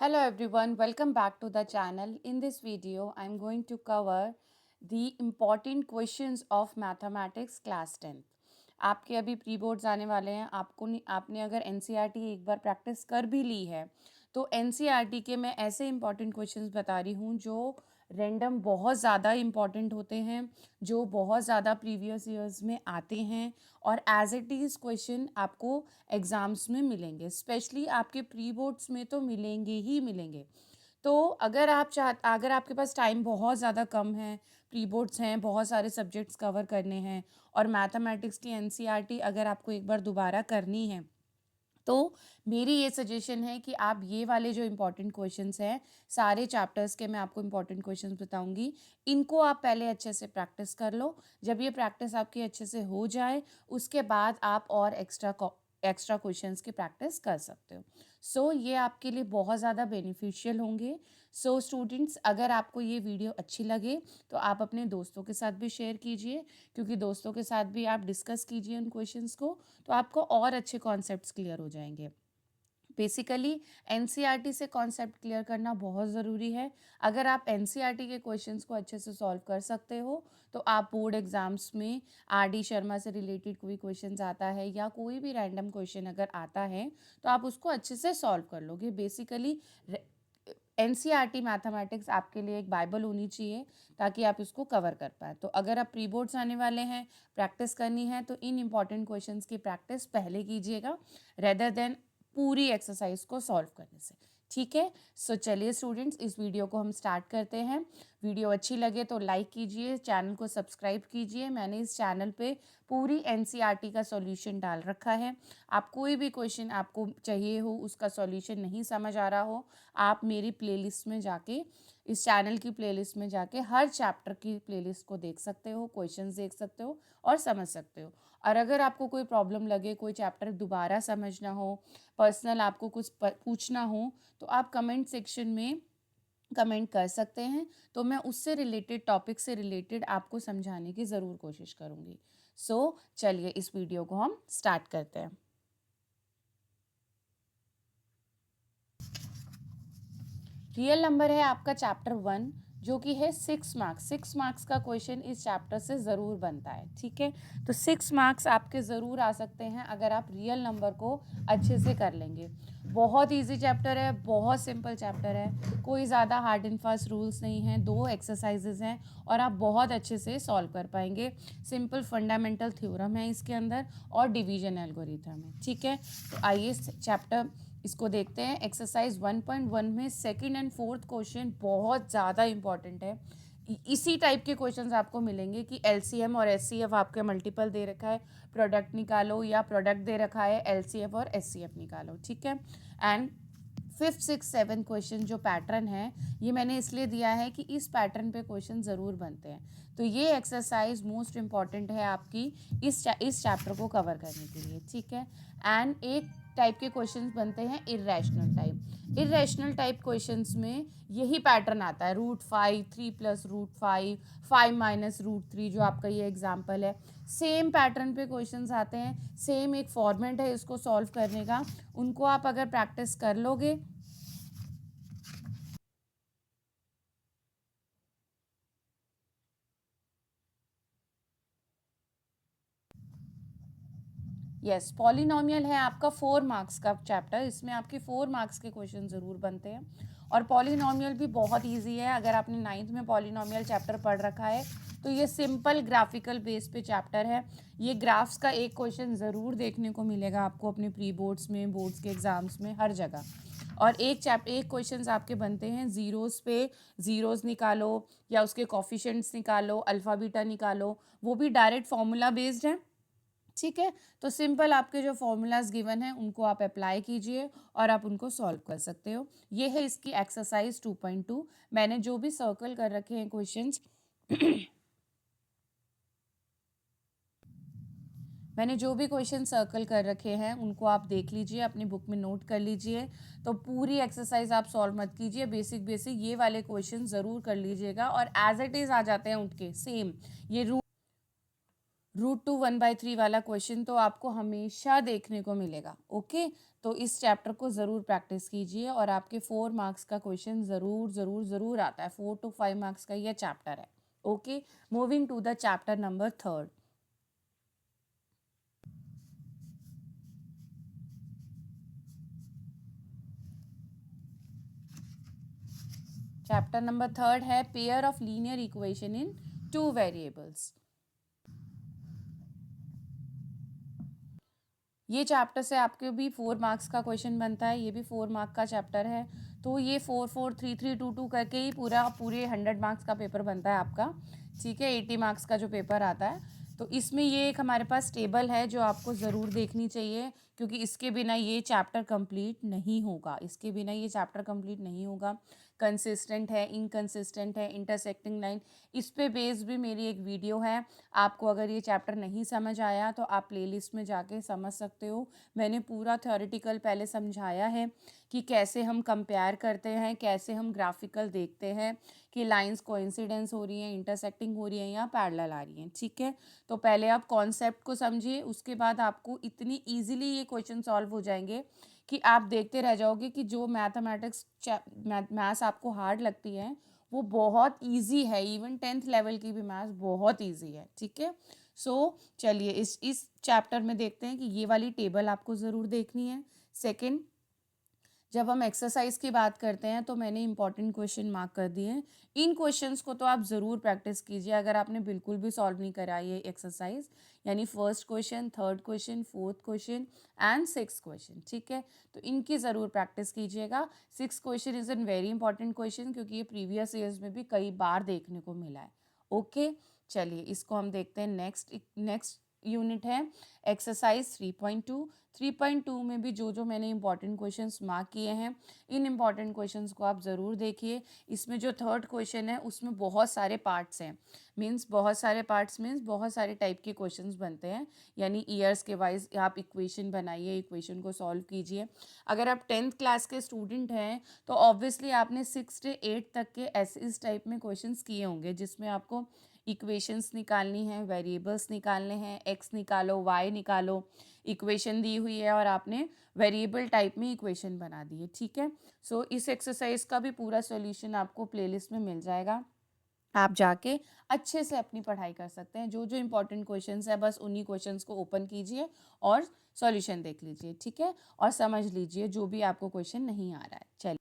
Hello everyone, welcome back to the channel. In this video, I am going to cover the important questions of mathematics class 10th. आपके अभी pre boards आने वाले हैं. आपने अगर NCERT एक बार practice कर भी ली है तो NCERT के मैं ऐसे इंपॉर्टेंट क्वेश्चंस बता रही हूँ जो रैंडम बहुत ज़्यादा इम्पॉर्टेंट होते हैं, जो बहुत ज़्यादा प्रीवियस ईयर्स में आते हैं और एज इट इज़ क्वेश्चन आपको एग्ज़ाम्स में मिलेंगे. स्पेशली आपके प्री बोर्ड्स में तो मिलेंगे ही मिलेंगे. तो अगर आपके पास टाइम बहुत ज़्यादा कम है, प्री बोर्ड्स हैं, बहुत सारे सब्जेक्ट्स कवर करने हैं और मैथमेटिक्स की NCERT अगर आपको एक बार दोबारा करनी है तो मेरी ये सजेशन है कि आप ये वाले जो इम्पोर्टेंट क्वेश्चंस हैं, सारे चैप्टर्स के मैं आपको इम्पोर्टेंट क्वेश्चंस बताऊंगी, इनको आप पहले अच्छे से प्रैक्टिस कर लो. जब ये प्रैक्टिस आपकी अच्छे से हो जाए उसके बाद आप और एक्स्ट्रा क्वेश्चंस की प्रैक्टिस कर सकते हो. ये आपके लिए बहुत ज़्यादा बेनिफिशियल होंगे. स्टूडेंट्स, अगर आपको ये वीडियो अच्छी लगे तो आप अपने दोस्तों के साथ भी शेयर कीजिए, क्योंकि दोस्तों के साथ भी आप डिस्कस कीजिए उन क्वेश्चंस को, तो आपको और अच्छे कॉन्सेप्ट्स क्लियर हो जाएंगे. बेसिकली NCERT से कॉन्सेप्ट क्लियर करना बहुत ज़रूरी है. अगर आप NCERT के क्वेश्चंस को अच्छे से सॉल्व कर सकते हो तो आप बोर्ड एग्जाम्स में RD शर्मा से रिलेटेड कोई क्वेश्चंस आता है या कोई भी रैंडम क्वेश्चन अगर आता है तो आप उसको अच्छे से सॉल्व कर लोगे. बेसिकली NCERT मैथमेटिक्स आपके लिए एक बाइबल होनी चाहिए ताकि आप इसको कवर कर पाए. तो अगर आप प्री बोर्ड्स आने वाले हैं, प्रैक्टिस करनी है, तो इन इंपॉर्टेंट क्वेश्चंस की प्रैक्टिस पहले कीजिएगा रेदर देन पूरी एक्सरसाइज को सॉल्व करने से. ठीक है. चलिए स्टूडेंट्स, इस वीडियो को हम स्टार्ट करते हैं. वीडियो अच्छी लगे तो लाइक कीजिए, चैनल को सब्सक्राइब कीजिए. मैंने इस चैनल पे पूरी NCERT का सॉल्यूशन डाल रखा है. आप कोई भी क्वेश्चन आपको चाहिए हो, उसका सॉल्यूशन नहीं समझ आ रहा हो, आप मेरी प्लेलिस्ट में जाके, इस चैनल की प्लेलिस्ट में जाके हर चैप्टर की प्लेलिस्ट को देख सकते हो, क्वेश्चंस देख सकते हो और समझ सकते हो. और अगर आपको कोई प्रॉब्लम लगे, कोई चैप्टर दोबारा समझना हो, पर्सनल आपको कुछ पूछना हो, तो आप कमेंट सेक्शन में कमेंट कर सकते हैं. तो मैं उससे रिलेटेड, टॉपिक से रिलेटेड आपको समझाने की ज़रूर कोशिश करूँगी. चलिए इस वीडियो को हम स्टार्ट करते हैं. रियल नंबर है आपका चैप्टर 1, जो कि है 6 मार्क्स. 6 मार्क्स का क्वेश्चन इस चैप्टर से ज़रूर बनता है. ठीक है. तो 6 मार्क्स आपके ज़रूर आ सकते हैं अगर आप रियल नंबर को अच्छे से कर लेंगे. बहुत इजी चैप्टर है, बहुत सिंपल चैप्टर है, कोई ज़्यादा हार्ड एंड फास्ट रूल्स नहीं हैं, 2 एक्सरसाइजेज हैं और आप बहुत अच्छे से सॉल्व कर पाएंगे. सिंपल फंडामेंटल थ्योरम है इसके अंदर और डिवीजन एल्गोरिथम है. ठीक है. तो आइए चैप्टर इसको देखते हैं. एक्सरसाइज 1.1 में सेकंड एंड फोर्थ क्वेश्चन बहुत ज़्यादा इंपॉर्टेंट है. इसी टाइप के क्वेश्चंस आपको मिलेंगे कि LCM और SCF आपके मल्टीपल दे रखा है, प्रोडक्ट निकालो, या प्रोडक्ट दे रखा है LCF और SCF निकालो. ठीक है. And 5th 6th 7th question जो पैटर्न है, ये मैंने इसलिए दिया है कि इस पैटर्न पे क्वेश्चन ज़रूर बनते हैं. तो ये एक्सरसाइज मोस्ट इम्पॉर्टेंट है आपकी इस चैप्टर को कवर करने के लिए. ठीक है. एंड एक टाइप के क्वेश्चंस बनते हैं irrational type. Irrational type questions में यही पैटर्न आता है, √5, 3 + √5, 5 - √3, जो आपका ये एग्जाम्पल है. सेम पैटर्न पे क्वेश्चंस आते हैं, सेम एक फॉर्मेट है इसको सॉल्व करने का. उनको आप अगर प्रैक्टिस कर लोगे यस, पॉलिनॉमियल है आपका 4 मार्क्स का चैप्टर. इसमें आपके 4 मार्क्स के क्वेश्चन ज़रूर बनते हैं और पॉलिनॉमियल भी बहुत इजी है. अगर आपने 9th में पॉलिनॉमियल चैप्टर पढ़ रखा है तो ये सिंपल ग्राफिकल बेस पे चैप्टर है. ये ग्राफ्स का एक क्वेश्चन ज़रूर देखने को मिलेगा आपको अपने प्री बोर्ड्स में, बोर्ड्स के एग्जाम्स में, हर जगह. और एक क्वेश्चंस आपके बनते हैं ज़ीरोज़ पे, ज़ीरोज़ निकालो या उसके कॉफिशेंट्स निकालो, अल्फ़ा बीटा निकालो. वो भी डायरेक्ट फार्मूला बेस्ड है. ठीक है. तो सिंपल आपके जो फॉर्मूलाज गिवन है उनको आप अप्लाई कीजिए और आप उनको सॉल्व कर सकते हो. ये है इसकी एक्सरसाइज 2.2. मैंने जो भी सर्कल कर रखे हैं क्वेश्चंस मैंने जो भी क्वेश्चन सर्कल कर रखे हैं उनको आप देख लीजिए, अपनी बुक में नोट कर लीजिए. तो पूरी एक्सरसाइज आप सॉल्व मत कीजिए, बेसिक बेसिक ये वाले क्वेश्चन ज़रूर कर लीजिएगा और एज इट इज़ आ जाते हैं उठ के सेम. ये √2 1/3 वाला क्वेश्चन तो आपको हमेशा देखने को मिलेगा। ओके, तो इस चैप्टर को ज़रूर प्रैक्टिस कीजिए और आपके 4 मार्क्स का क्वेश्चन ज़रूर ज़रूर ज़रूर आता है। 4 to 5 मार्क्स का यह चैप्टर है। Okay, moving to the chapter number 3। Chapter number 3 है pair of linear equation in 2 variables. ये चैप्टर से आपके भी 4 मार्क्स का क्वेश्चन बनता है। ये भी 4 मार्क का चैप्टर है। तो ये 4 4 3 3 2 2 करके ही पूरे 100 मार्क्स का पेपर बनता है आपका। ठीक है, 80 मार्क्स का जो पेपर आता है। तो इसमें ये एक हमारे पास टेबल है जो आपको ज़रूर देखनी चाहिए, क्योंकि इसके बिना ये चैप्टर कंप्लीट नहीं होगा। इसके बिना ये चैप्टर कंप्लीट नहीं होगा। कंसिस्टेंट है, इनकंसिस्टेंट है, इंटरसेक्टिंग लाइन, इस पे बेस्ड भी मेरी एक वीडियो है। आपको अगर ये चैप्टर नहीं समझ आया तो आप प्लेलिस्ट में जाके समझ सकते हो। मैंने पूरा थ्योरेटिकल पहले समझाया है कि कैसे हम कंपेयर करते हैं, कैसे हम ग्राफिकल देखते हैं कि लाइंस कोइंसिडेंस हो रही हैं, इंटरसेक्टिंग हो रही हैं या पैरेलल आ रही हैं। ठीक है, तो पहले आप कॉन्सेप्ट को समझिए, उसके बाद आपको इतनी ईजिली ये क्वेश्चन सॉल्व हो जाएंगे कि आप देखते रह जाओगे कि जो मैथमेटिक्स मैथ्स आपको हार्ड लगती है वो बहुत इजी है। इवन 10th लेवल की भी मैथ्स बहुत इजी है। ठीक है, सो चलिए इस चैप्टर में देखते हैं कि ये वाली टेबल आपको ज़रूर देखनी है। सेकंड, जब हम एक्सरसाइज की बात करते हैं तो मैंने इंपॉर्टेंट क्वेश्चन मार्क कर दिए हैं। इन क्वेश्चंस को तो आप ज़रूर प्रैक्टिस कीजिए अगर आपने बिल्कुल भी सॉल्व नहीं करा ये एक्सरसाइज, यानी first question, third question, fourth question and six question. ठीक है, तो इनकी ज़रूर प्रैक्टिस कीजिएगा। Six question is an very important question, क्योंकि ये प्रीवियस ईयर्स में भी कई बार देखने को मिला है। ओके, चलिए इसको हम देखते हैं। नेक्स्ट यूनिट है एक्सरसाइज 3.2। 3.2 में भी जो मैंने इंपॉर्टेंट क्वेश्चंस मार्क किए हैं, इन इंपॉर्टेंट क्वेश्चंस को आप ज़रूर देखिए। इसमें जो थर्ड क्वेश्चन है उसमें बहुत सारे पार्ट्स हैं। बहुत सारे टाइप के क्वेश्चंस बनते हैं, यानी ईयर्स के वाइज आप इक्वेशन बनाइए, इक्वेशन को सॉल्व कीजिए। अगर आप 10th क्लास के स्टूडेंट हैं तो ऑब्वियसली आपने 6 से 8 तक के ऐसे इस टाइप में क्वेश्चंस किए होंगे, जिसमें आपको इक्वेशंस निकालनी है, वेरिएबल्स निकालने हैं, एक्स निकालो, वाई निकालो। इक्वेशन दी हुई है और आपने वेरिएबल टाइप में इक्वेशन बना दी है। ठीक है, सो इस एक्सरसाइज का भी पूरा सॉल्यूशन आपको प्लेलिस्ट में मिल जाएगा। आप जाके अच्छे से अपनी पढ़ाई कर सकते हैं। जो इंपॉर्टेंट क्वेश्चंस है बस उन्हीं क्वेश्चंस को ओपन कीजिए और सॉल्यूशन देख लीजिए। ठीक है, और समझ लीजिए जो भी आपको क्वेश्चन नहीं आ रहा है। चलिए,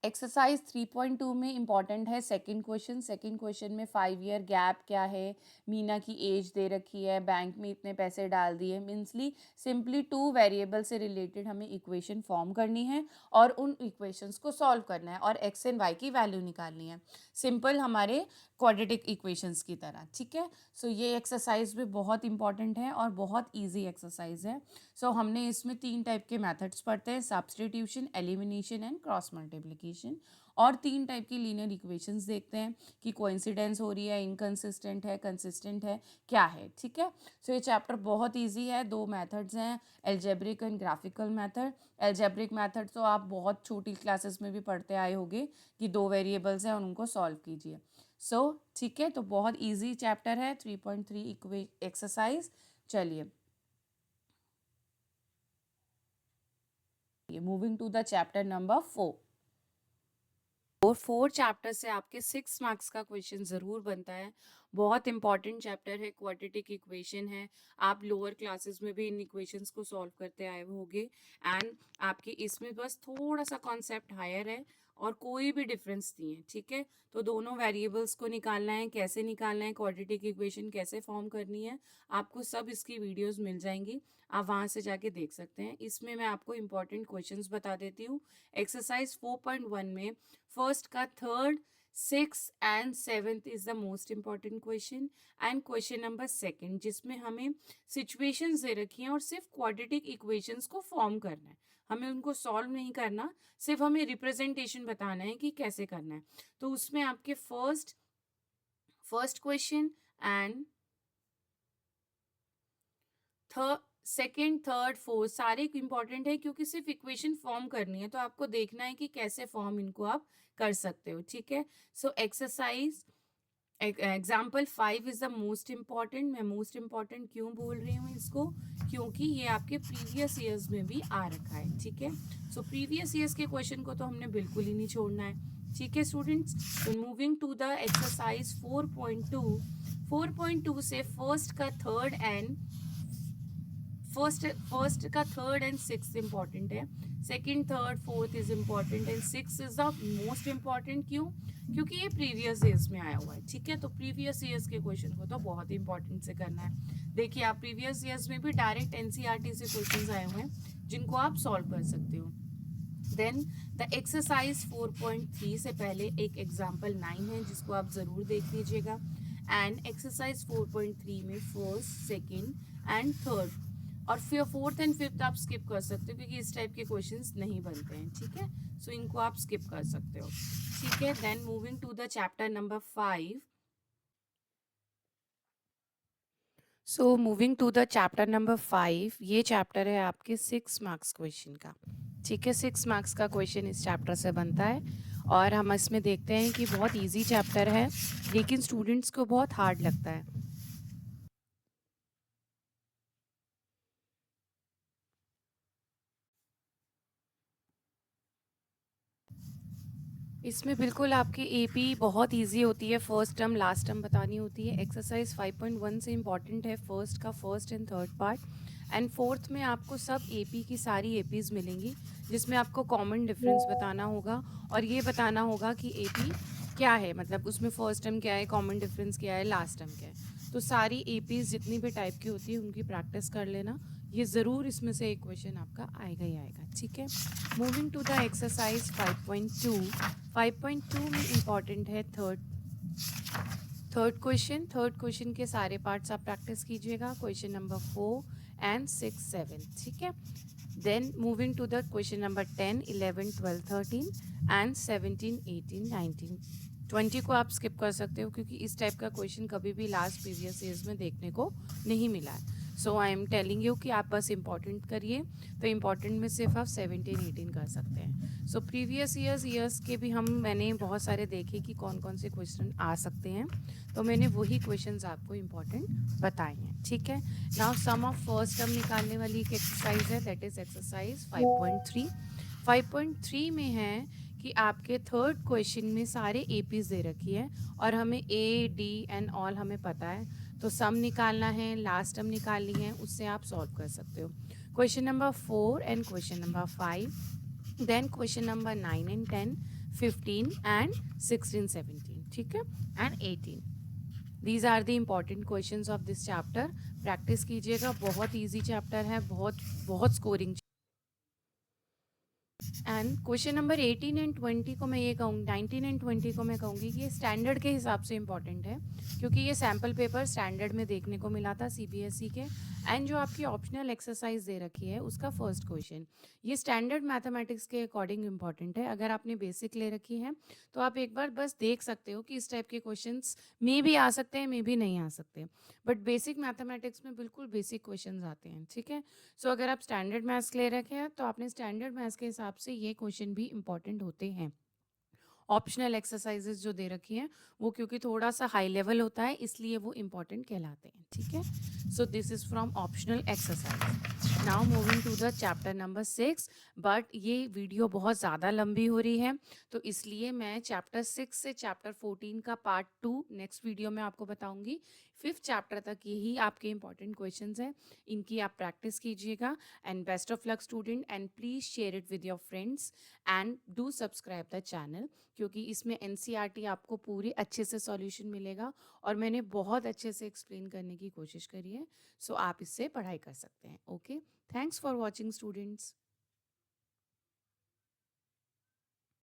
एक्सरसाइज 3.2 में इंपॉर्टेंट है सेकंड क्वेश्चन। सेकंड क्वेश्चन में 5 ईयर गैप क्या है, मीना की एज दे रखी है, बैंक में इतने पैसे डाल दिए। मीन्सली सिंपली 2 वेरिएबल से रिलेटेड हमें इक्वेशन फॉर्म करनी है और उन इक्वेशंस को सॉल्व करना है और एक्स एंड वाई की वैल्यू निकालनी है, सिंपल हमारे क्वाड्रेटिक इक्वेशंस की तरह। ठीक है, सो ये एक्सरसाइज भी बहुत इंपॉर्टेंट है और बहुत ईजी एक्सरसाइज है। सो हमने इसमें 3 टाइप के मेथड्स पढ़ते हैं, substitution, elimination and cross multiplication. और 3 टाइप की लीनियर इक्वेशंस देखते हैं कि कोइंसिडेंस हो रही है, इनकंसिस्टेंट है, कंसिस्टेंट है, क्या है। ठीक है, सो ये चैप्टर बहुत ईजी है। 2 मेथड्स हैं, algebraic and graphical method. Algebraic method तो आप बहुत छोटी क्लासेस में भी पढ़ते आए होंगे कि 2 वेरिएबल्स हैं और उनको सॉल्व कीजिए। सो ठीक है, तो बहुत ईजी चैप्टर है 3.3 एक्सरसाइज। चलिए, moving to the chapter number 4। और 4 चैप्टर से आपके 6 मार्क्स का क्वेश्चन ज़रूर बनता है। बहुत इंपॉर्टेंट चैप्टर है, क्वाड्रेटिक इक्वेशन है। आप लोअर क्लासेस में भी इन इक्वेशंस को सॉल्व करते आए होंगे एंड आपके इसमें बस थोड़ा सा कॉन्सेप्ट हायर है और कोई भी डिफरेंस नहीं है। ठीक है, तो दोनों वेरिएबल्स को निकालना है, कैसे निकालना है, क्वाड्रेटिक इक्वेशन कैसे फॉर्म करनी है, आपको सब इसकी वीडियोस मिल जाएंगी। आप वहाँ से जाके देख सकते हैं। इसमें मैं आपको इंपॉर्टेंट क्वेश्चंस बता देती हूँ। एक्सरसाइज 4.1 में फर्स्ट का third, six and seventh is the most important question and question number second, जिसमें हमें सिचुएशंस दे रखी हैं और सिर्फ क्वाड्रेटिक इक्वेशंस को फॉर्म करना है। हमें उनको सॉल्व नहीं करना, सिर्फ हमें रिप्रेजेंटेशन बताना है कि कैसे करना है। तो उसमें आपके first question and third, second, third, fourth सारे इंपॉर्टेंट है, क्योंकि सिर्फ इक्वेशन फॉर्म करनी है। तो आपको देखना है कि कैसे फॉर्म इनको आप कर सकते हो। ठीक है, so exercise example 5 is the most important. मैं मोस्ट इम्पॉर्टेंट क्यों बोल रही हूँ इसको, क्योंकि ये आपके प्रीवियस ईयर्स में भी आ रखा है। ठीक है, सो प्रीवियस ईयर्स के क्वेश्चन को तो हमने बिल्कुल ही नहीं छोड़ना है। ठीक है स्टूडेंट्स, तो मूविंग टू द एक्सरसाइज 4.2। 4.2 से फर्स्ट का थर्ड एंड फर्स्ट का थर्ड एंड सिक्स इंपॉर्टेंट है। Second, third, fourth is important and six is the most important. क्यों? क्योंकि ये प्रीवियस ईयर्स में आया हुआ है। ठीक है, तो प्रीवियस ईयर्स के क्वेश्चन को तो बहुत इंपॉर्टेंट से करना है। देखिए, आप प्रीवियस ईयर्स में भी डायरेक्ट एनसीईआरटी से क्वेश्चन आए हुए हैं जिनको आप सॉल्व कर सकते हो। देन द एक्सरसाइज 4.3 से पहले एक एग्जाम्पल 9 है जिसको आप ज़रूर देख लीजिएगा। एंड एक्सरसाइज 4.3 में फर्स्ट, सेकेंड एंड थर्ड और फिर फोर्थ एंड फिफ्थ आप स्किप कर सकते हो क्योंकि इस टाइप के क्वेश्चंस नहीं बनते हैं। ठीक है, सो इनको आप स्किप कर सकते हो। ठीक है, then moving to the chapter number 5। So moving to the chapter number 5, ये चैप्टर है आपके 6 मार्क्स क्वेश्चन का। ठीक है, 6 मार्क्स का क्वेश्चन इस चैप्टर से बनता है और हम इसमें देखते हैं कि बहुत इजी चैप्टर है लेकिन स्टूडेंट्स को बहुत हार्ड लगता है। इसमें बिल्कुल आपकी एपी बहुत इजी होती है। फर्स्ट टर्म लास्ट टर्म बतानी होती है। एक्सरसाइज 5.1 से इम्पॉर्टेंट है फर्स्ट का first and third part and fourth में आपको सब एपी की सारी एपीज़ मिलेंगी जिसमें आपको कॉमन डिफरेंस बताना होगा और ये बताना होगा कि एपी क्या है, मतलब उसमें फर्स्ट टर्म क्या है, कॉमन डिफरेंस क्या है, लास्ट टर्म क्या है। तो सारी एपीज़ जितनी भी टाइप की होती है उनकी प्रैक्टिस कर लेना। ये ज़रूर इसमें से एक क्वेश्चन आपका आएगा ही आएगा। ठीक है, मूविंग टू द एक्सरसाइज 5.2। 5.2 में इम्पॉर्टेंट है थर्ड क्वेश्चन। थर्ड क्वेश्चन के सारे पार्ट्स आप प्रैक्टिस कीजिएगा, क्वेश्चन नंबर 4 एंड 6, 7। ठीक है, then moving to the question number 10, 11, 12, 13 and 17, 18, 19, 20 को आप स्किप कर सकते हो क्योंकि इस टाइप का क्वेश्चन कभी भी लास्ट प्रीवियस ईयर्स में देखने को नहीं मिला है। सो आई एम टेलिंग यू कि आप बस इंपॉर्टेंट करिए, तो इंपॉर्टेंट में सिर्फ आप 17, 18 कर सकते हैं। सो प्रीवियस ईयर्स के भी मैंने बहुत सारे देखे कि कौन कौन से क्वेश्चन आ सकते हैं, तो मैंने वही क्वेश्चंस आपको इंपॉर्टेंट बताए हैं। ठीक है, now sum of first term निकालने वाली एक एक्सरसाइज है, दैट इज एक्सरसाइज 5.3। 5.3 में है कि आपके थर्ड क्वेश्चन में सारे एपीज दे रखी है और हमें ए डी एंड ऑल हमें पता है, तो सम निकालना है, लास्ट टर्म निकालनी है, उससे आप सॉल्व कर सकते हो। Question number 4 and question number 5, then question number 9 and 10, 15 and 16, 17, ठीक है, and 18। These are the important question of this chapter. Practice कीजिएगा, बहुत ईजी चैप्टर है, बहुत बहुत scoring. And question number 18 and 20 को मैं ये कहूँगी, 19 एंड 20 को मैं कहूँगी कि ये स्टैंडर्ड के हिसाब से इंपॉर्टेंट है क्योंकि ये सैम्पल पेपर स्टैंडर्ड में देखने को मिला था सीबीएसई के। एंड जो आपकी ऑप्शनल एक्सरसाइज दे रखी है उसका फर्स्ट क्वेश्चन ये स्टैंडर्ड मैथमेटिक्स के अकॉर्डिंग इंपॉर्टेंट है। अगर आपने बेसिक ले रखी है तो आप एक बार बस देख सकते हो कि इस टाइप के क्वेश्चन मे भी आ सकते हैं, मे भी नहीं आ सकते, बट बेसिक मैथमेटिक्स में बिल्कुल बेसिक क्वेश्चन आते हैं। ठीक है, सो अगर आप स्टैंडर्ड मैथ्स ले रखे हैं तो आपने स्टैंडर्ड मैथ्स के हिसाब से ये क्वेश्चन भी इंपॉर्टेंट होते हैं। ऑप्शनल एक्सरसाइजेज जो दे रखी हैं वो क्योंकि थोड़ा सा हाई लेवल होता है इसलिए वो इंपॉर्टेंट कहलाते हैं। ठीक है, so this is from optional exercise. Now moving to the chapter number 6, but ये वीडियो बहुत ज़्यादा लंबी हो रही है तो इसलिए मैं चैप्टर 6 से चैप्टर 14 का पार्ट 2 नेक्स्ट वीडियो में आपको बताऊंगी। 5th चैप्टर तक यही आपके इंपॉर्टेंट क्वेश्चंस हैं, इनकी आप प्रैक्टिस कीजिएगा। And best of luck student, and please share it with your friends and do subscribe the channel क्योंकि इसमें एनसीईआरटी आपको पूरी अच्छे से सॉल्यूशन मिलेगा और मैंने बहुत अच्छे से एक्सप्लेन करने की कोशिश करी है, सो आप इससे पढ़ाई कर सकते हैं। Okay, thanks for watching students.